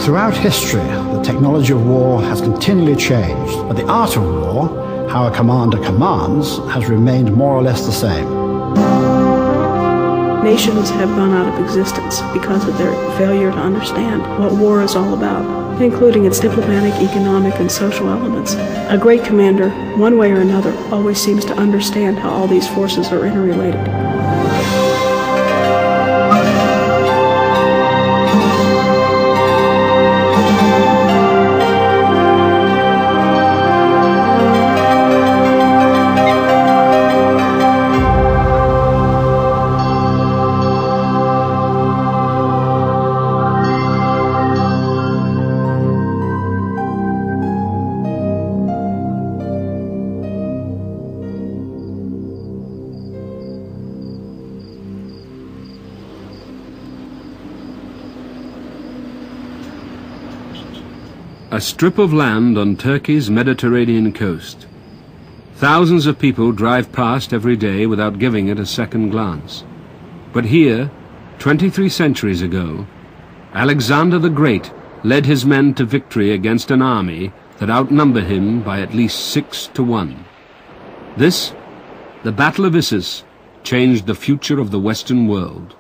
Throughout history, the technology of war has continually changed, but the art of war, how a commander commands, has remained more or less the same. Nations have gone out of existence because of their failure to understand what war is all about, including its diplomatic, economic, and social elements. A great commander, one way or another, always seems to understand how all these forces are interrelated. A strip of land on Turkey's Mediterranean coast. Thousands of people drive past every day without giving it a second glance. But here, 23 centuries ago, Alexander the Great led his men to victory against an army that outnumbered him by at least 6-1. This, the Battle of Issus, changed the future of the Western world.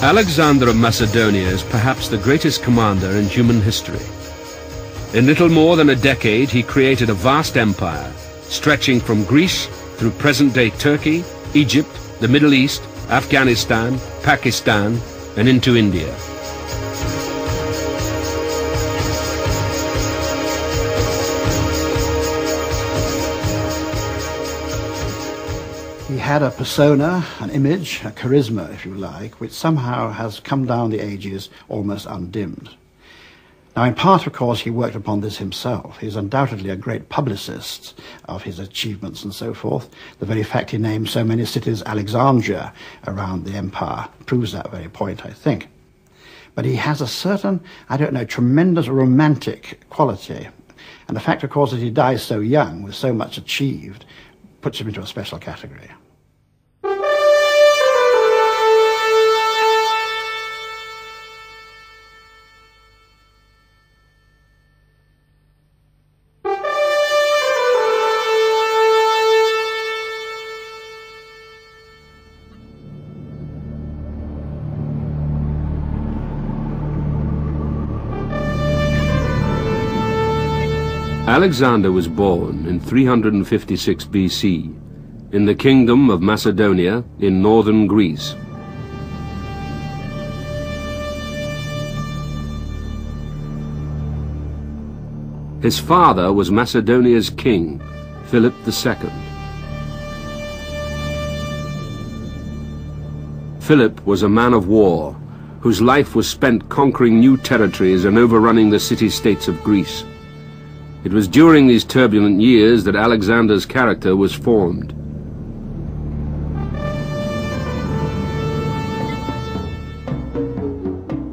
Alexander of Macedonia is perhaps the greatest commander in human history. In little more than a decade, he created a vast empire, stretching from Greece through present-day Turkey, Egypt, the Middle East, Afghanistan, Pakistan, and into India. He had a persona, an image, a charisma, if you like, which somehow has come down the ages almost undimmed. Now, in part, of course, he worked upon this himself. He's undoubtedly a great publicist of his achievements and so forth. The very fact he named so many cities Alexandria around the empire proves that very point, I think. But he has a certain, I don't know, tremendous romantic quality. And the fact, of course, that he dies so young with so much achieved puts him into a special category. Alexander was born in 356 BC in the Kingdom of Macedonia in northern Greece. His father was Macedonia's king, Philip II. Philip was a man of war, whose life was spent conquering new territories and overrunning the city-states of Greece. It was during these turbulent years that Alexander's character was formed.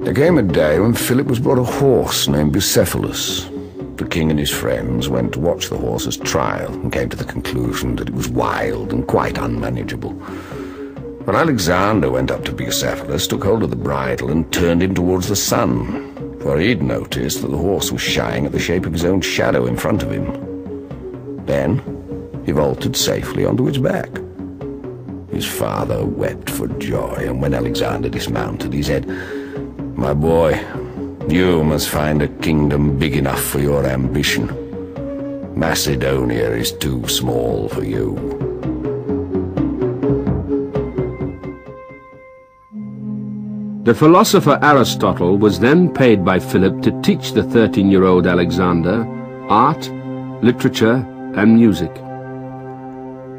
There came a day when Philip was brought a horse named Bucephalus. The king and his friends went to watch the horse's trial and came to the conclusion that it was wild and quite unmanageable. When Alexander went up to Bucephalus, took hold of the bridle and turned him towards the sun, for he'd noticed that the horse was shying at the shape of his own shadow in front of him. Then he vaulted safely onto its back. His father wept for joy, and when Alexander dismounted, he said, "My boy, you must find a kingdom big enough for your ambition. Macedonia is too small for you." The philosopher Aristotle was then paid by Philip to teach the 13-year-old Alexander art, literature, and music.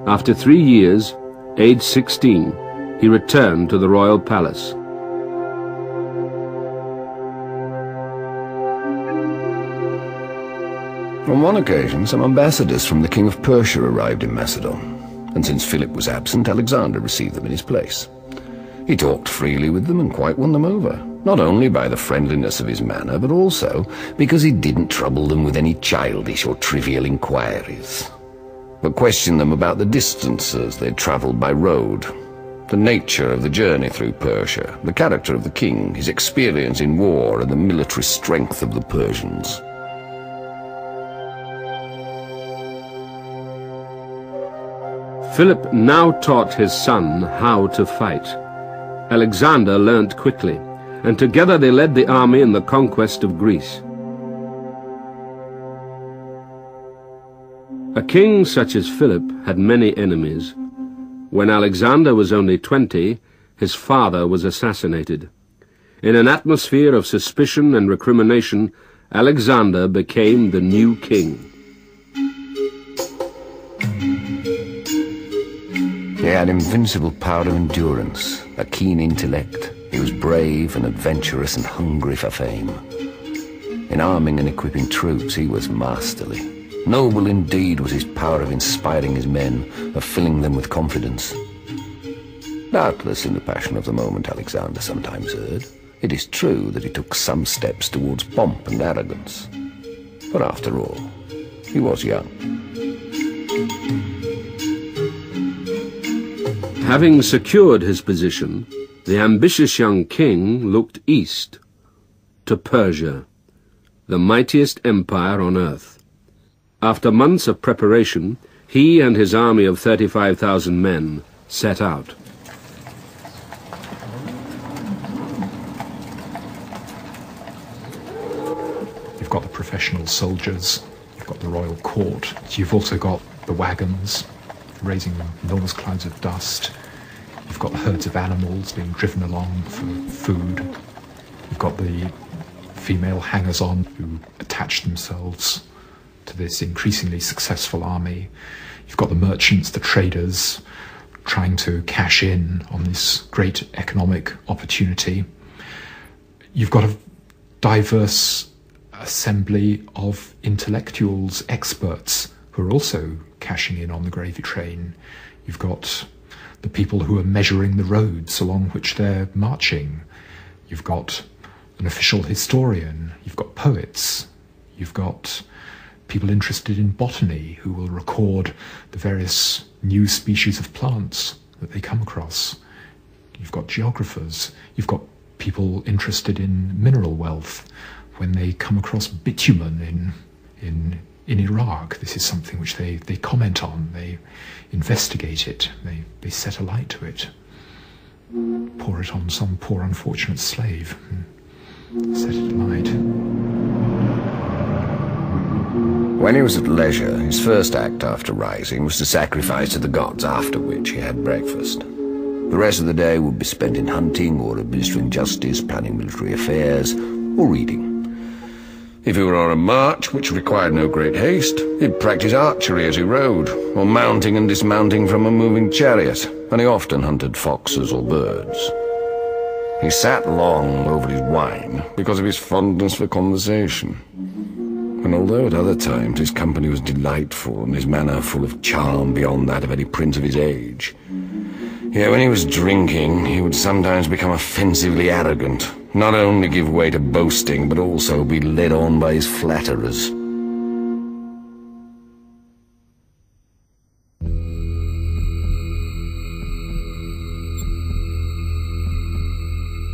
After 3 years, aged 16, he returned to the royal palace. On one occasion, some ambassadors from the king of Persia arrived in Macedon, and since Philip was absent, Alexander received them in his place. He talked freely with them and quite won them over. not only by the friendliness of his manner, but also because he didn't trouble them with any childish or trivial inquiries, but questioned them about the distances they'd travelled by road, the nature of the journey through Persia, the character of the king, his experience in war, and the military strength of the Persians. Philip now taught his son how to fight. Alexander learnt quickly, and together they led the army in the conquest of Greece. A king such as Philip had many enemies. When Alexander was only 20, his father was assassinated. In an atmosphere of suspicion and recrimination, Alexander became the new king. He had invincible power of endurance, a keen intellect. He was brave and adventurous and hungry for fame. In arming and equipping troops, he was masterly. Noble indeed was his power of inspiring his men, of filling them with confidence. Doubtless, in the passion of the moment, Alexander sometimes erred. It is true that he took some steps towards pomp and arrogance. But after all, he was young. Having secured his position, the ambitious young king looked east, to Persia, the mightiest empire on earth. After months of preparation, he and his army of 35,000 men set out. You've got the professional soldiers, you've got the royal court, you've also got the wagons raising enormous clouds of dust. You've got the herds of animals being driven along for food. You've got the female hangers-on who attach themselves to this increasingly successful army. You've got the merchants, the traders, trying to cash in on this great economic opportunity. You've got a diverse assembly of intellectuals, experts, who are also cashing in on the gravy train. You've got the people who are measuring the roads along which they're marching. You've got an official historian. You've got poets. You've got people interested in botany who will record the various new species of plants that they come across. You've got geographers. You've got people interested in mineral wealth when they come across bitumen in Iraq. This is something which they comment on, they investigate it, they set a light to it, pour it on some poor unfortunate slave, and set it alight. When he was at leisure, his first act after rising was to sacrifice to the gods, after which he had breakfast. The rest of the day would be spent in hunting or administering justice, planning military affairs, or reading. If he were on a march, which required no great haste, he'd practice archery as he rode, or mounting and dismounting from a moving chariot, and he often hunted foxes or birds. He sat long over his wine because of his fondness for conversation. And although at other times his company was delightful and his manner full of charm beyond that of any prince of his age, yet when he was drinking, he would sometimes become offensively arrogant, not only give way to boasting, but also be led on by his flatterers.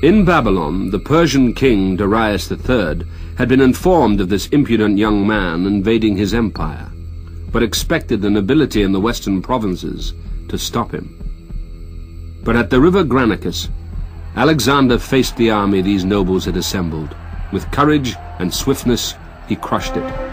In Babylon, the Persian king Darius III had been informed of this impudent young man invading his empire, but expected the nobility in the western provinces to stop him. But at the river Granicus, Alexander faced the army these nobles had assembled. With courage and swiftness, he crushed it.